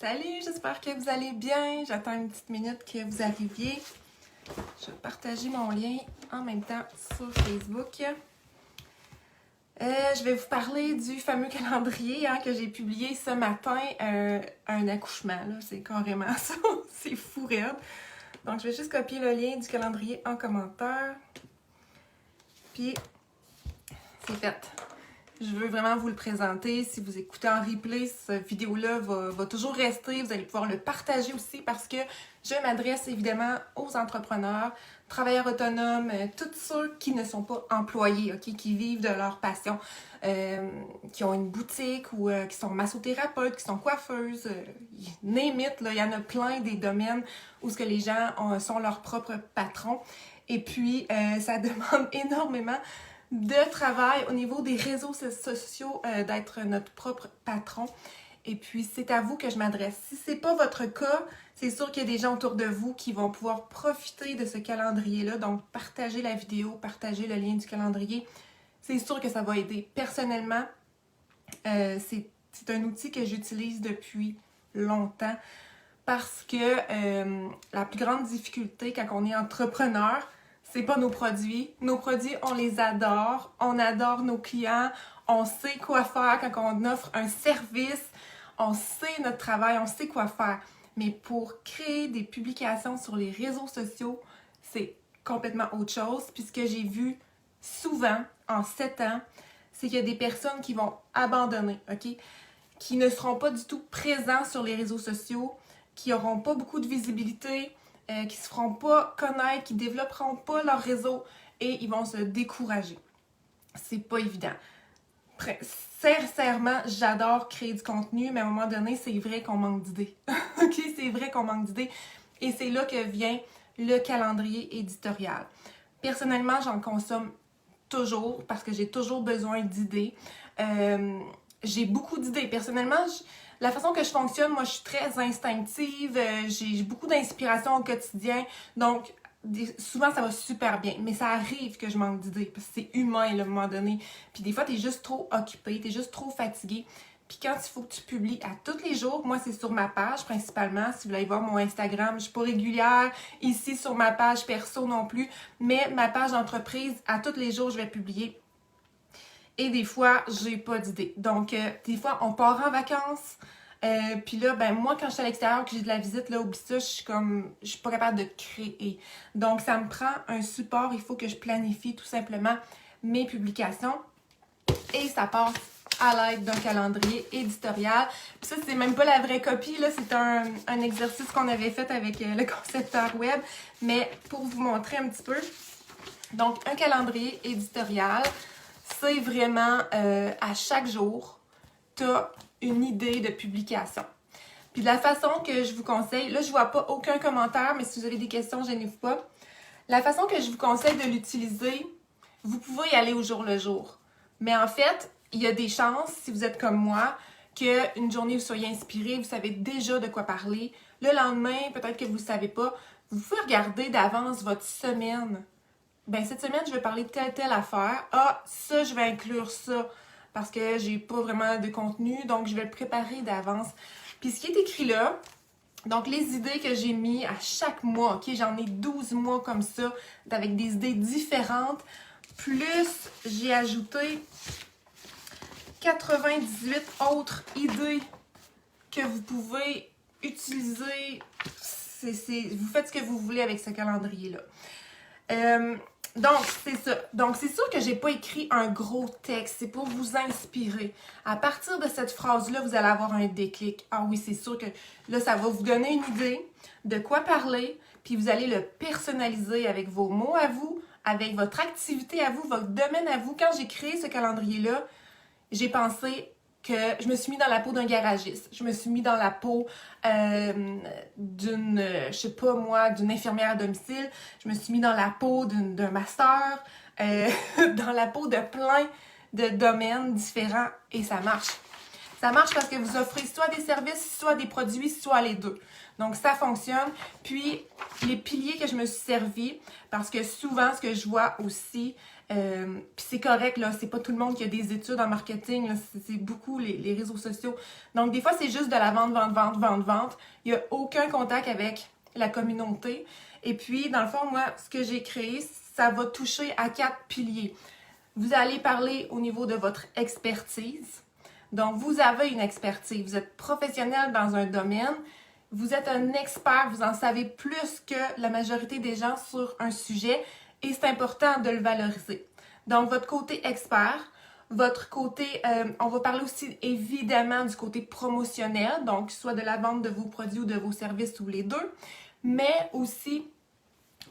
Salut, j'espère que vous allez bien. J'attends une petite minute que vous arriviez. Je vais partager mon lien en même temps sur Facebook. Je vais vous parler du fameux calendrier que j'ai publié ce matin. Un accouchement, là, c'est carrément ça. C'est fou raide. Donc, je vais juste copier le lien du calendrier en commentaire. Puis, c'est fait. Je veux vraiment vous le présenter. Si vous écoutez en replay, cette vidéo-là va toujours rester. Vous allez pouvoir le partager aussi parce que je m'adresse évidemment aux entrepreneurs, travailleurs autonomes, tous ceux qui ne sont pas employés, okay, qui vivent de leur passion, qui ont une boutique ou qui sont massothérapeutes, qui sont coiffeuses, name it, là, il y en a plein des domaines où ce que les gens sont leurs propres patrons. Et puis, ça demande énormément de travail au niveau des réseaux sociaux, d'être notre propre patron. Et puis, c'est à vous que je m'adresse. Si c'est pas votre cas, c'est sûr qu'il y a des gens autour de vous qui vont pouvoir profiter de ce calendrier-là. Donc, partagez la vidéo, partagez le lien du calendrier. C'est sûr que ça va aider. Personnellement, c'est un outil que j'utilise depuis longtemps parce que la plus grande difficulté quand on est entrepreneur, c'est pas nos produits. Nos produits, on les adore. On adore nos clients. On sait quoi faire quand on offre un service. On sait notre travail, on sait quoi faire. Mais pour créer des publications sur les réseaux sociaux, c'est complètement autre chose. Puis ce que j'ai vu souvent en 7 ans, c'est qu'il y a des personnes qui vont abandonner, OK? Qui ne seront pas du tout présents sur les réseaux sociaux, qui n'auront pas beaucoup de visibilité, qui se feront pas connaître, qui développeront pas leur réseau et ils vont se décourager. C'est pas évident. Sincèrement, j'adore créer du contenu, mais à un moment donné, c'est vrai qu'on manque d'idées. OK? C'est vrai qu'on manque d'idées. Et c'est là que vient le calendrier éditorial. Personnellement, j'en consomme toujours parce que j'ai toujours besoin d'idées. J'ai beaucoup d'idées. Personnellement, la façon que je fonctionne, moi, je suis très instinctive. J'ai beaucoup d'inspiration au quotidien. Donc, souvent, ça va super bien. Mais ça arrive que je manque d'idées parce que c'est humain, là, à un moment donné. Puis des fois, t'es juste trop occupé, t'es juste trop fatigué. Puis quand il faut que tu publies à tous les jours, moi, c'est sur ma page principalement. Si vous voulez voir mon Instagram, je suis pas régulière ici sur ma page perso non plus. Mais ma page d'entreprise, à tous les jours, je vais publier. Et des fois, j'ai pas d'idée. Donc, des fois, on part en vacances. Puis là, ben moi, quand je suis à l'extérieur, que j'ai de la visite, là, oublie ça, je suis pas capable de créer. Donc, ça me prend un support. Il faut que je planifie tout simplement mes publications. Et ça passe à l'aide d'un calendrier éditorial. Puis ça, c'est même pas la vraie copie, là. C'est un exercice qu'on avait fait avec le concepteur web. Mais pour vous montrer un petit peu. Donc, un calendrier éditorial, c'est vraiment à chaque jour, tu as une idée de publication. Puis de la façon que je vous conseille, là je vois pas aucun commentaire, mais si vous avez des questions, gênez-vous pas. La façon que je vous conseille de l'utiliser, vous pouvez y aller au jour le jour. Mais en fait, il y a des chances, si vous êtes comme moi, qu'une journée vous soyez inspiré, vous savez déjà de quoi parler. Le lendemain, peut-être que vous ne savez pas, vous pouvez regarder d'avance votre semaine. Ben cette semaine, je vais parler de telle affaire. Ah, ça, je vais inclure ça parce que j'ai pas vraiment de contenu, donc je vais le préparer d'avance. Puis ce qui est écrit là, donc les idées que j'ai mis à chaque mois, OK, j'en ai 12 mois comme ça, avec des idées différentes, plus j'ai ajouté 98 autres idées que vous pouvez utiliser. Vous faites ce que vous voulez avec ce calendrier-là. Donc, c'est ça. Donc, c'est sûr que j'ai pas écrit un gros texte. C'est pour vous inspirer. À partir de cette phrase-là, vous allez avoir un déclic. Ah oui, c'est sûr que là, ça va vous donner une idée de quoi parler, puis vous allez le personnaliser avec vos mots à vous, avec votre activité à vous, votre domaine à vous. Quand j'ai créé ce calendrier-là, j'ai pensé que je me suis mis dans la peau d'un garagiste. Je me suis mis dans la peau d'une, je sais pas moi, d'une infirmière à domicile. Je me suis mis dans la peau d'un masseur, dans la peau de plein de domaines différents et ça marche. Ça marche parce que vous offrez soit des services, soit des produits, soit les deux. Donc, ça fonctionne. Puis, les piliers que je me suis servi, parce que souvent, ce que je vois aussi, puis c'est correct, là, c'est pas tout le monde qui a des études en marketing, là, c'est beaucoup les réseaux sociaux. Donc, des fois, c'est juste de la vente. Il n'y a aucun contact avec la communauté. Et puis, dans le fond, moi, ce que j'ai créé, ça va toucher à 4 piliers. Vous allez parler au niveau de votre expertise. Donc, vous avez une expertise. Vous êtes professionnel dans un domaine. Vous êtes un expert. Vous en savez plus que la majorité des gens sur un sujet. Et c'est important de le valoriser. Donc, votre côté expert, votre côté, on va parler aussi évidemment du côté promotionnel, donc soit de la vente de vos produits ou de vos services ou les deux, mais aussi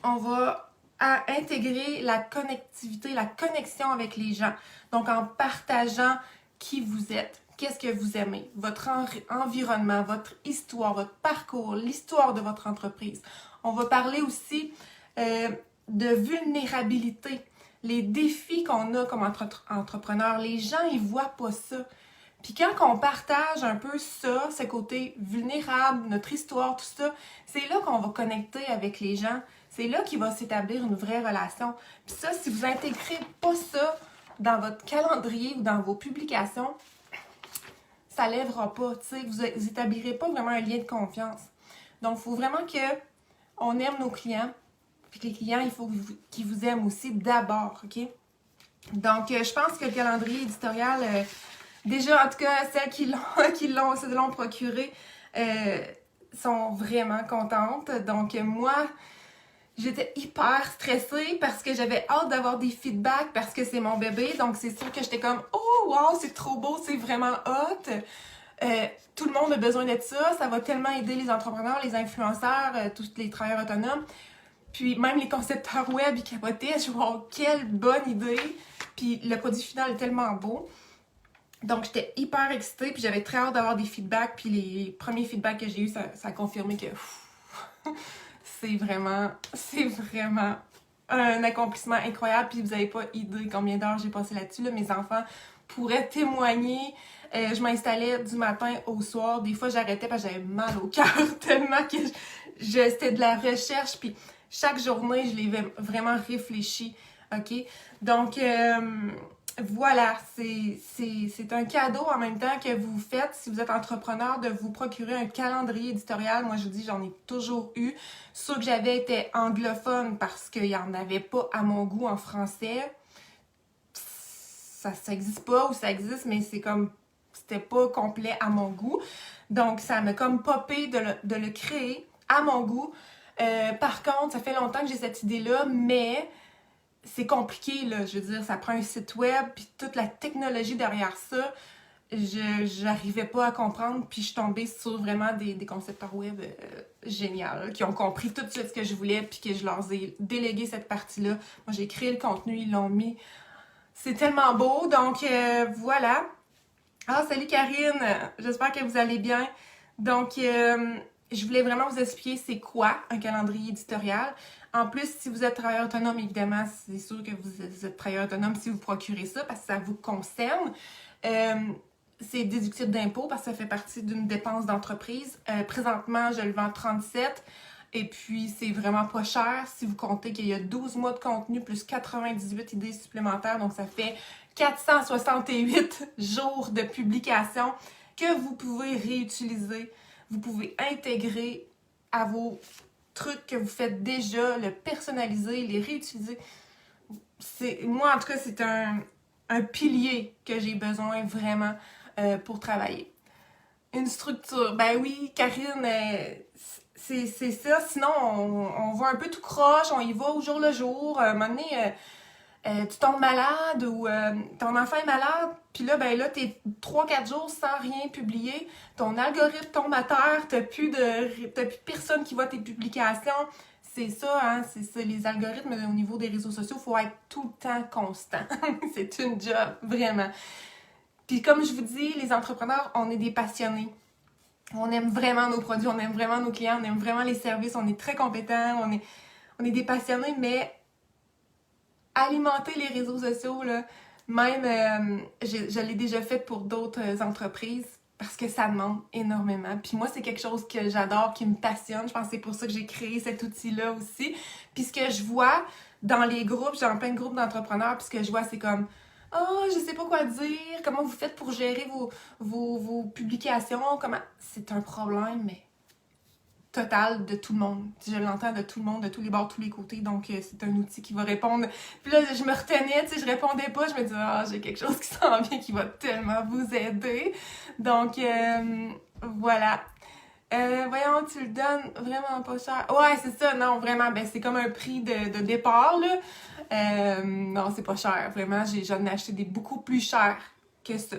on va intégrer la connectivité, la connexion avec les gens. Donc, en partageant qui vous êtes, qu'est-ce que vous aimez, votre environnement, votre histoire, votre parcours, l'histoire de votre entreprise. On va parler aussi de vulnérabilité, les défis qu'on a comme entrepreneur. Les gens, ils voient pas ça. Puis quand on partage un peu ça, ce côté vulnérable, notre histoire, tout ça, c'est là qu'on va connecter avec les gens. C'est là qu'il va s'établir une vraie relation. Puis ça, si vous intégrez pas ça dans votre calendrier ou dans vos publications, ça lèvera pas, tu sais, vous établirez pas vraiment un lien de confiance. Donc, il faut vraiment qu'on aime nos clients, puis que les clients, il faut qu'ils vous aiment aussi d'abord, OK? Donc, je pense que le calendrier éditorial, déjà, en tout cas, celles qui l'ont procuré, sont vraiment contentes. Donc, moi, j'étais hyper stressée parce que j'avais hâte d'avoir des feedbacks parce que c'est mon bébé. Donc, c'est sûr que j'étais comme « Oh, wow, c'est trop beau, c'est vraiment hot! Tout le monde a besoin de ça. Ça va tellement aider les entrepreneurs, les influenceurs, tous les travailleurs autonomes. » Puis même les concepteurs web, ils capotaient. Je me wow, quelle bonne idée! Puis le produit final est tellement beau. Donc, j'étais hyper excitée, puis j'avais très hâte d'avoir des feedbacks. Puis les premiers feedbacks que j'ai eus, ça a confirmé que c'est vraiment un accomplissement incroyable. Puis vous n'avez pas idée combien d'heures j'ai passé là-dessus. Là. Mes enfants pourraient témoigner. Je m'installais du matin au soir. Des fois, j'arrêtais parce que j'avais mal au cœur tellement que c'était de la recherche. Puis chaque journée, je l'ai vraiment réfléchi. OK? Donc, voilà, c'est un cadeau en même temps que vous faites si vous êtes entrepreneur de vous procurer un calendrier éditorial. Moi, je vous dis, j'en ai toujours eu. Ceux que j'avais étaient anglophones parce qu'il n'y en avait pas à mon goût en français. Ça n'existe pas ou ça existe, mais c'était pas complet à mon goût. Donc, ça m'a comme popé de le créer à mon goût. Par contre, ça fait longtemps que j'ai cette idée-là, mais c'est compliqué, là. Je veux dire, ça prend un site web, puis toute la technologie derrière ça, j'arrivais pas à comprendre, puis je suis tombée sur vraiment des concepteurs web géniaux, qui ont compris tout de suite ce que je voulais, puis que je leur ai délégué cette partie-là. Moi, j'ai créé le contenu, ils l'ont mis. C'est tellement beau, donc voilà. Ah, salut Karine! J'espère que vous allez bien. Donc, je voulais vraiment vous expliquer c'est quoi un calendrier éditorial. En plus, si vous êtes travailleur autonome, évidemment, c'est sûr que vous êtes travailleur autonome si vous procurez ça parce que ça vous concerne. C'est déductible d'impôt parce que ça fait partie d'une dépense d'entreprise. Présentement, je le vends 37 et puis c'est vraiment pas cher si vous comptez qu'il y a 12 mois de contenu plus 98 idées supplémentaires. Donc, ça fait 468 jours de publication que vous pouvez réutiliser. Vous pouvez intégrer à vos trucs que vous faites déjà, le personnaliser, les réutiliser. Moi, en tout cas, c'est un pilier que j'ai besoin vraiment pour travailler. Une structure. Ben oui, Karine, c'est ça. Sinon, on va un peu tout croche, on y va au jour le jour. À un moment donné, tu tombes malade ou ton enfant est malade, puis là, ben là, t'es 3-4 jours sans rien publier, ton algorithme tombe à terre, t'as plus personne qui voit tes publications. C'est ça, hein, c'est ça, les algorithmes au niveau des réseaux sociaux, il faut être tout le temps constant. C'est une job, vraiment. Puis comme je vous dis, les entrepreneurs, on est des passionnés. On aime vraiment nos produits, on aime vraiment nos clients, on aime vraiment les services, on est très compétents, on est des passionnés, mais alimenter les réseaux sociaux, là, même, je l'ai déjà fait pour d'autres entreprises, parce que ça demande énormément. Puis moi, c'est quelque chose que j'adore, qui me passionne. Je pense que c'est pour ça que j'ai créé cet outil-là aussi. Puis ce que je vois dans les groupes, j'ai en plein de groupes d'entrepreneurs, puis ce que je vois, c'est comme oh, je sais pas quoi dire, comment vous faites pour gérer vos publications, comment. C'est un problème, mais total de tout le monde. Je l'entends de tout le monde, de tous les bords, de tous les côtés. Donc, c'est un outil qui va répondre. Puis là, je me retenais, tu sais, je répondais pas. Je me disais, ah, j'ai quelque chose qui s'en vient qui va tellement vous aider. Donc, voilà. Voyons, tu le donnes vraiment pas cher. Ouais, c'est ça, non, vraiment, ben c'est comme un prix de départ, là. Non, c'est pas cher, vraiment, j'en ai acheté des beaucoup plus chers que ça.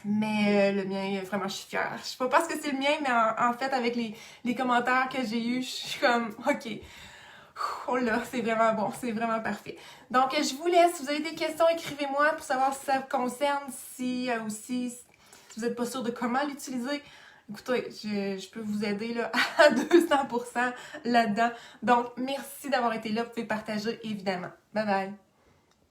Mais le mien, vraiment, je suis fière. Je sais pas parce que c'est le mien, mais en fait, avec les commentaires que j'ai eus, je suis comme, ok, oh là, c'est vraiment bon, c'est vraiment parfait. Donc, je vous laisse. Si vous avez des questions, écrivez-moi pour savoir si ça vous concerne, si aussi, si vous n'êtes pas sûr de comment l'utiliser. Écoutez, je peux vous aider là, à 200% là-dedans. Donc, merci d'avoir été là. Vous pouvez partager, évidemment. Bye bye!